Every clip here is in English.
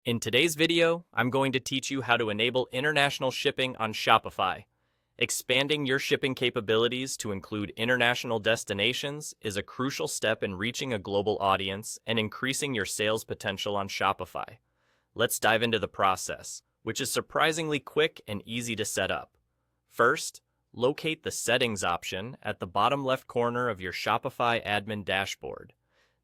In today's video, I'm going to teach you how to enable international shipping on Shopify. Expanding your shipping capabilities to include international destinations is a crucial step in reaching a global audience and increasing your sales potential on Shopify. Let's dive into the process, which is surprisingly quick and easy to set up. First, locate the Settings option at the bottom left corner of your Shopify admin dashboard.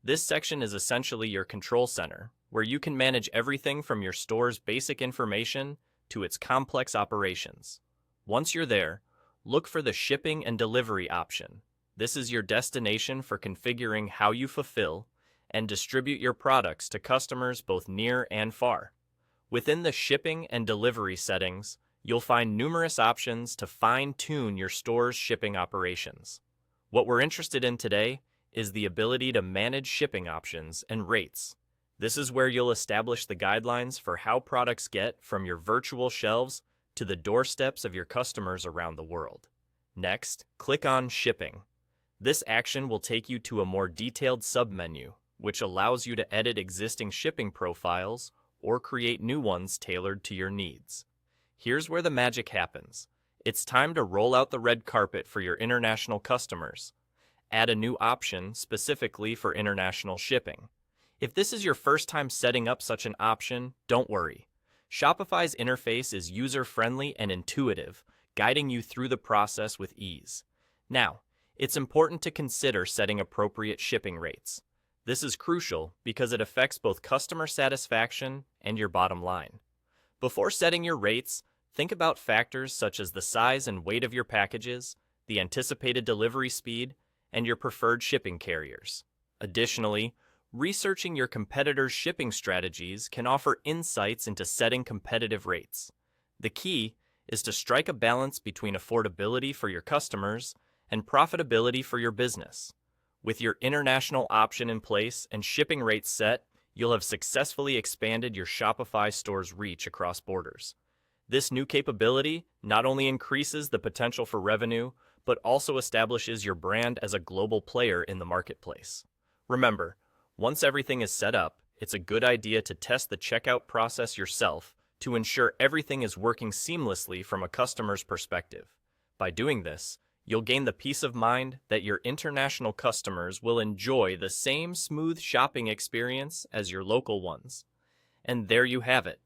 This section is essentially your control center, where you can manage everything from your store's basic information to its complex operations. Once you're there, look for the Shipping and Delivery option. This is your destination for configuring how you fulfill and distribute your products to customers both near and far. Within the Shipping and Delivery settings, you'll find numerous options to fine-tune your store's shipping operations. What we're interested in today is the ability to manage shipping options and rates. This is where you'll establish the guidelines for how products get from your virtual shelves to the doorsteps of your customers around the world. Next, click on Shipping. This action will take you to a more detailed submenu, which allows you to edit existing shipping profiles or create new ones tailored to your needs. Here's where the magic happens. It's time to roll out the red carpet for your international customers. Add a new option specifically for international shipping. If this is your first time setting up such an option, don't worry. Shopify's interface is user-friendly and intuitive, guiding you through the process with ease. Now, it's important to consider setting appropriate shipping rates. This is crucial because it affects both customer satisfaction and your bottom line. Before setting your rates, think about factors such as the size and weight of your packages, the anticipated delivery speed, and your preferred shipping carriers. Additionally, researching your competitors' shipping strategies can offer insights into setting competitive rates. The key is to strike a balance between affordability for your customers and profitability for your business. With your international option in place and shipping rates set, you'll have successfully expanded your Shopify store's reach across borders. This new capability not only increases the potential for revenue, but also establishes your brand as a global player in the marketplace. Remember, once everything is set up, it's a good idea to test the checkout process yourself to ensure everything is working seamlessly from a customer's perspective. By doing this, you'll gain the peace of mind that your international customers will enjoy the same smooth shopping experience as your local ones. And there you have it.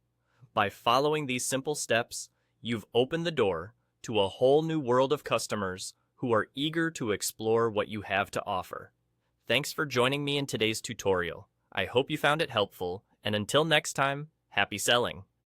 By following these simple steps, you've opened the door to a whole new world of customers who are eager to explore what you have to offer. Thanks for joining me in today's tutorial. I hope you found it helpful, and until next time, happy selling!